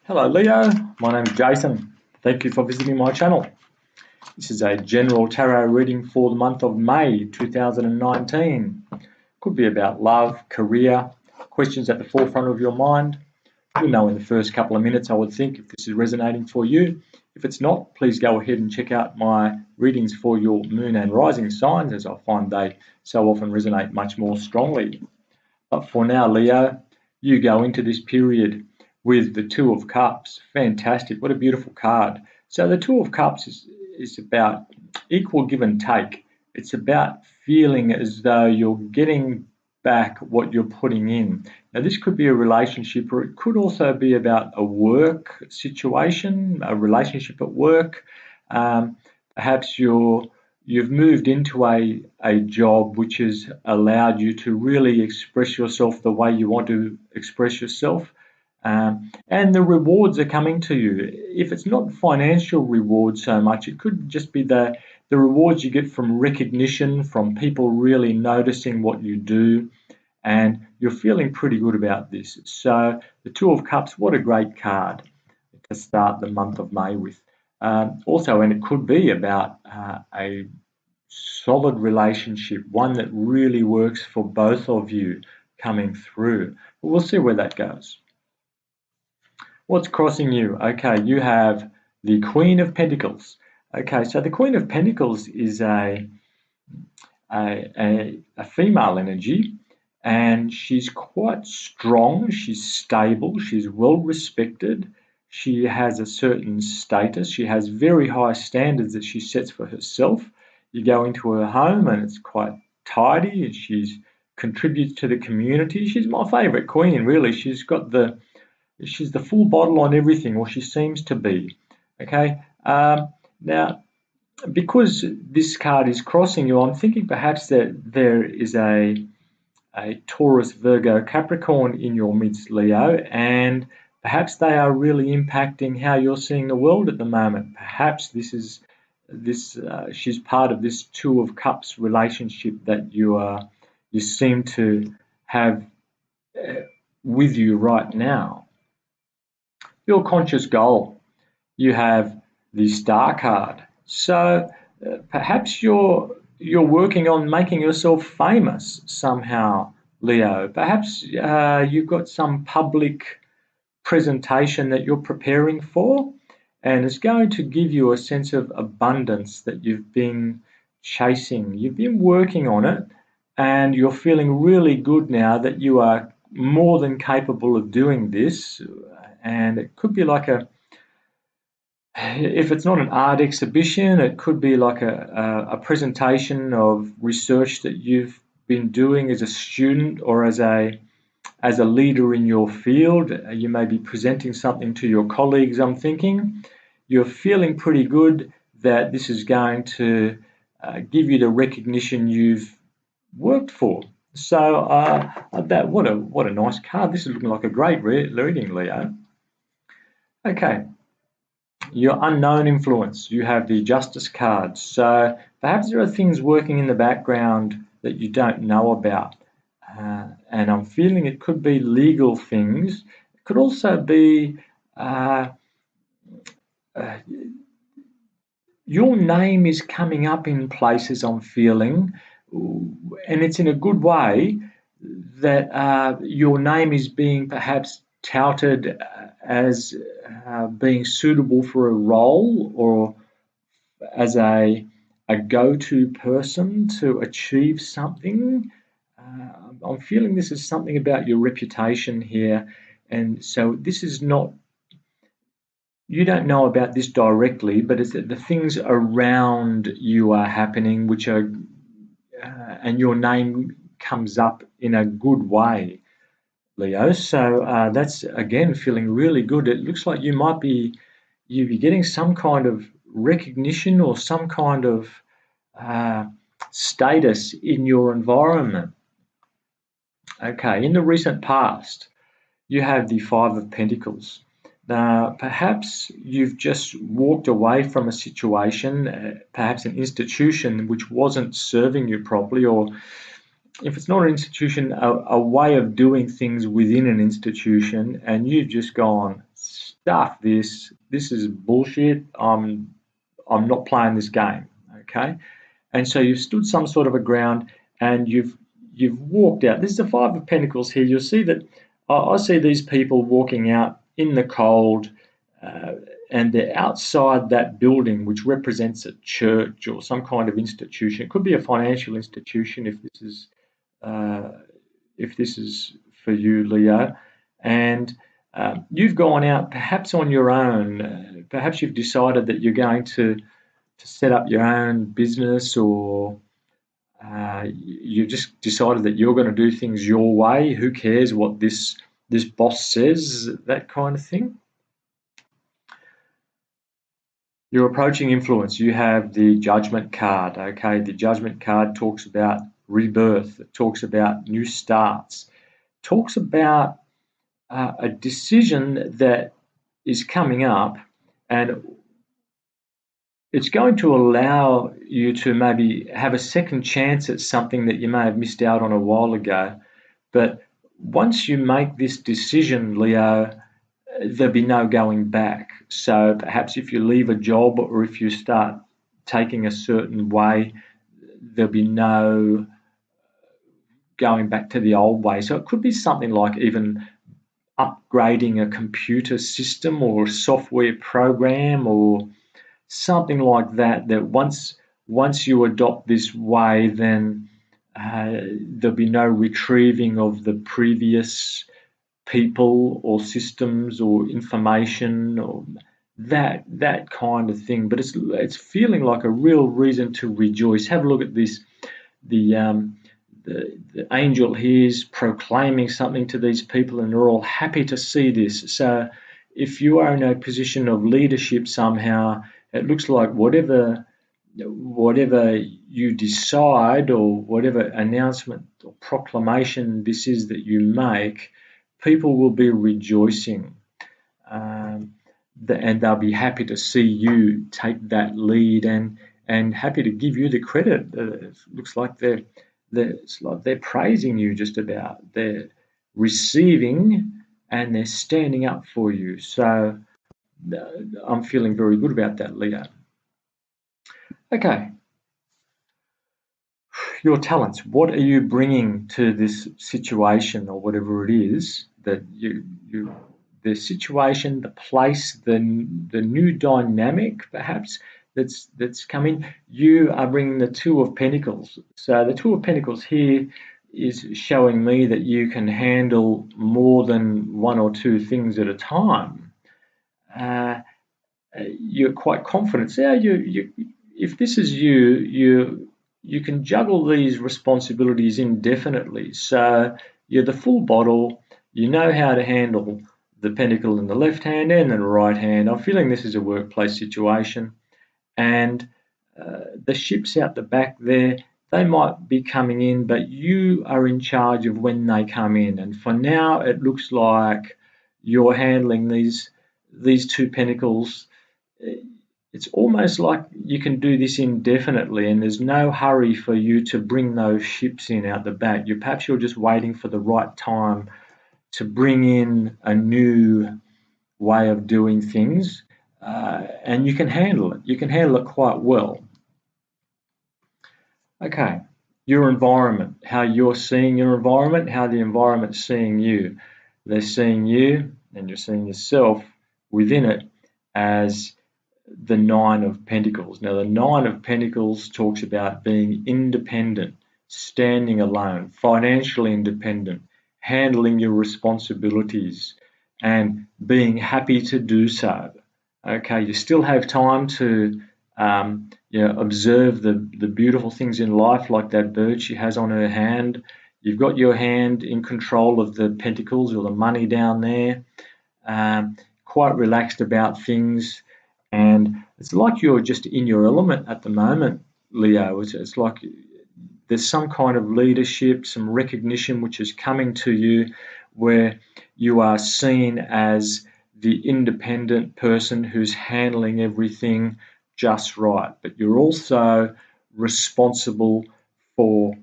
Hello Leo, my name is Jason. Thank you for visiting my channel. This is a general tarot reading for the month of May 2019. Could be about love, career, questions at the forefront of your mind. You'll know in the first couple of minutes, I would think, if this is resonating for you. If it's not, please go ahead and check out my readings for your moon and rising signs, as I find they so often resonate much more strongly. But for now, Leo, you go into this period with the Two of Cups. Fantastic. What a beautiful card. So the Two of Cups is about equal give and take. It's about feeling as though you're getting back what you're putting in. Now, this could be a relationship, or it could also be about a work situation, a relationship at work. Perhaps you've moved into a job which has allowed you to really express yourself the way you want to express yourself. And the rewards are coming to you. If it's not financial rewards so much, it could just be the rewards you get from recognition, from people really noticing what you do, and you're feeling pretty good about this. So the Two of Cups, what a great card to start the month of May with. Also, and it could be about a solid relationship, one that really works for both of you coming through. But we'll see where that goes. What's crossing you? Okay, you have the Queen of Pentacles. Okay, so the Queen of Pentacles is a female energy, and she's quite strong, she's stable, she's well respected, she has a certain status, she has very high standards that she sets for herself. You go into her home and it's quite tidy, and she contributes to the community. She's my favourite queen, really. She's the full bottle on everything, or she seems to be. Okay. Now, because this card is crossing you, I'm thinking perhaps that there is a Taurus, Virgo, Capricorn in your midst, Leo, and perhaps they are really impacting how you're seeing the world at the moment. Perhaps she's part of this Two of Cups relationship that you seem to have with you right now. Your conscious goal. You have the Star card. So perhaps you're working on making yourself famous somehow, Leo. Perhaps you've got some public presentation that you're preparing for, and it's going to give you a sense of abundance that you've been chasing. You've been working on it, and you're feeling really good now that you are more than capable of doing this. And it could be like if it's not an art exhibition, it could be like a presentation of research that you've been doing as a student or as a leader in your field. You may be presenting something to your colleagues, I'm thinking. You're feeling pretty good that this is going to give you the recognition you've worked for. So what a nice card. This is looking like a great reading, Leo. Okay. Your unknown influence. You have the Justice card. So perhaps there are things working in the background that you don't know about. And I'm feeling it could be legal things. It could also be your name is coming up in places, I'm feeling, and it's in a good way that your name is being perhaps touted as being suitable for a role, or as a go-to person to achieve something. I'm feeling this is something about your reputation here, and so this is not, you don't know about this directly, but it's that the things around you are happening, which are, and your name comes up in a good way, Leo. So that's again feeling really good. It looks like you be getting some kind of recognition or some kind of status in your environment. Okay, in the recent past, you have the Five of Pentacles. Now, perhaps you've just walked away from a situation, perhaps an institution which wasn't serving you properly, or if it's not an institution, a way of doing things within an institution, and you've just gone, stuff this. This is bullshit. I'm not playing this game. Okay, and so you've stood some sort of a ground, and you've walked out. This is the Five of Pentacles here. You'll see that I see these people walking out in the cold, uh, and they're outside that building, which represents a church or some kind of institution. It could be a financial institution uh, if this is for you, Leo. And you've gone out perhaps on your own. Perhaps you've decided that you're going to set up your own business, or you just decided that you're going to do things your way. Who cares what this boss says? That kind of thing. You're approaching influence. You have the Judgment card. Okay, the Judgment card talks about rebirth. It talks about new starts. Talks about a decision that is coming up, and it's going to allow you to maybe have a second chance at something that you may have missed out on a while ago. But once you make this decision, Leo, there'll be no going back. So perhaps if you leave a job or if you start taking a certain way, there'll be no going back to the old way. So it could be something like even upgrading a computer system or a software program or something like that, that once you adopt this way, then there'll be no retrieving of the previous people or systems or information or that kind of thing. But it's feeling like a real reason to rejoice. Have a look at this. The angel here is proclaiming something to these people, and they're all happy to see this. So if you are in a position of leadership somehow, it looks like whatever you decide or whatever announcement or proclamation this is that you make, people will be rejoicing, um, and they'll be happy to see you take that lead, and happy to give you the credit. It looks like it's like they're praising you, just about. They're receiving and they're standing up for you. So I'm feeling very good about that, Leo. Okay, your talents. What are you bringing to this situation or whatever it is that you the situation, the place, the new dynamic perhaps that's coming. You are bringing the Two of Pentacles. So the Two of Pentacles here is showing me that you can handle more than one or two things at a time. Uh, you're quite confident. So if this is you can juggle these responsibilities indefinitely. So you're the full bottle. You know how to handle the pentacle in the left hand and the right hand. I'm feeling this is a workplace situation, and the ships out the back there. They might be coming in, but you are in charge of when they come in. And for now, it looks like you're handling these two pentacles. It's almost like you can do this indefinitely, and there's no hurry for you to bring those ships in out the back. Perhaps you're just waiting for the right time to bring in a new way of doing things, and you can handle it. You can handle it quite well. Okay, your environment, how you're seeing your environment, how the environment's seeing you. They're seeing you, and you're seeing yourself within it as the Nine of Pentacles. Now, the Nine of Pentacles talks about being independent, standing alone, financially independent, handling your responsibilities, and being happy to do so. Okay, you still have time to observe the beautiful things in life, like that bird she has on her hand. You've got your hand in control of the pentacles or the money down there, quite relaxed about things. And it's like you're just in your element at the moment, Leo. It's like there's some kind of leadership, some recognition which is coming to you, where you are seen as the independent person who's handling everything just right. But you're also responsible for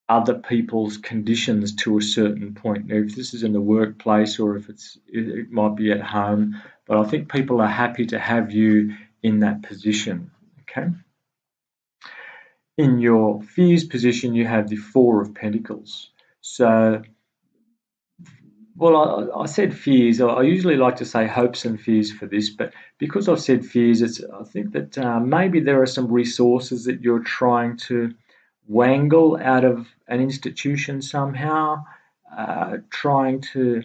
other people's conditions to a certain point. Now, if this is in the workplace or if it might be at home, but I think people are happy to have you in that position. Okay. In your fears position, you have the Four of Pentacles. So, well, I said fears. I usually like to say hopes and fears for this, but because I've said fears, I think that maybe there are some resources that you're trying to wangle out of an institution somehow, trying to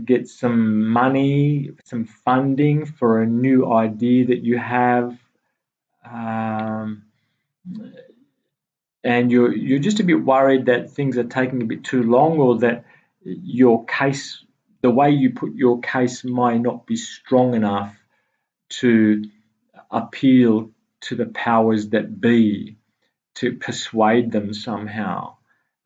get some money, some funding for a new idea that you have. Um, and you're just a bit worried that things are taking a bit too long, or that your case, the way you put your case, might not be strong enough to appeal to the powers that be, to persuade them somehow.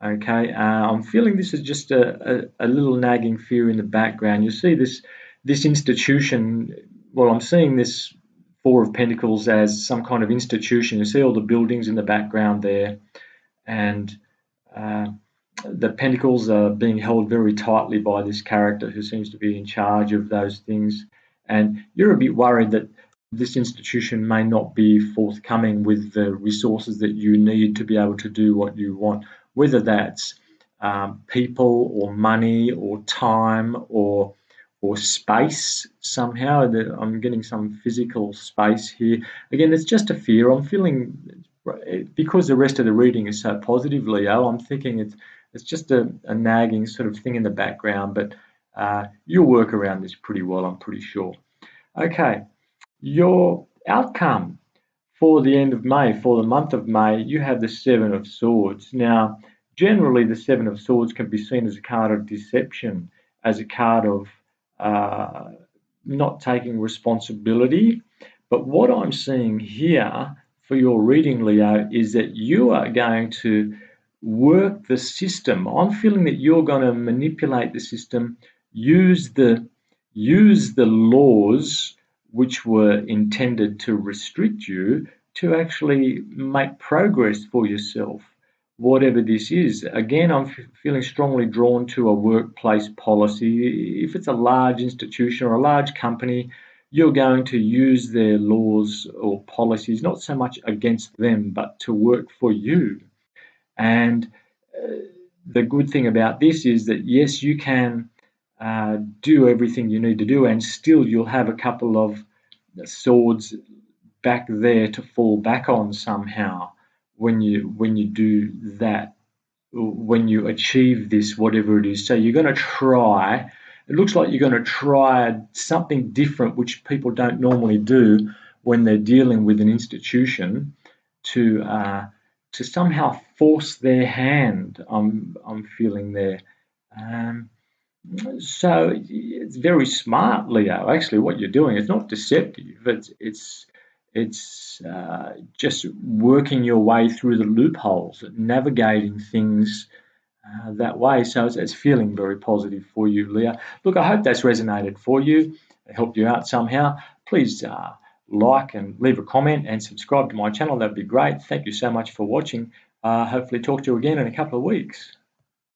Okay, I'm feeling this is just a little nagging fear in the background. You see this institution. Well, I'm seeing this Four of Pentacles as some kind of institution. You see all the buildings in the background there, and uh, the pentacles are being held very tightly by this character who seems to be in charge of those things. And you're a bit worried that this institution may not be forthcoming with the resources that you need to be able to do what you want, whether that's people or money or time or space somehow. I'm getting some physical space here. Again, it's just a fear. I'm feeling, because the rest of the reading is so positive, Leo, I'm thinking it's just a nagging sort of thing in the background, but you'll work around this pretty well, I'm pretty sure. Okay, your outcome for the end of May, for the month of May, you have the Seven of Swords. Now, generally, the Seven of Swords can be seen as a card of deception, as a card of not taking responsibility. But what I'm seeing here for your reading, Leo, is that you are going to work the system. I'm feeling that you're going to manipulate the system, use the laws which were intended to restrict you, to actually make progress for yourself, whatever this is. Again, I'm feeling strongly drawn to a workplace policy. If it's a large institution or a large company, you're going to use their laws or policies, not so much against them, but to work for you. And the good thing about this is that, yes, you can do everything you need to do, and still you'll have a couple of swords back there to fall back on somehow when you do that, when you achieve this, whatever it is. So you're going to try. It looks like you're going to try something different, which people don't normally do when they're dealing with an institution, to somehow force their hand. I'm feeling there. So it's very smart, Leo. Actually, what you're doing is not deceptive. It's just working your way through the loopholes, navigating things that way. So it's feeling very positive for you, Leo. Look, I hope that's resonated for you, helped you out somehow. Please like and leave a comment and subscribe to my channel. That'd be great. Thank you so much for watching. Hopefully talk to you again in a couple of weeks.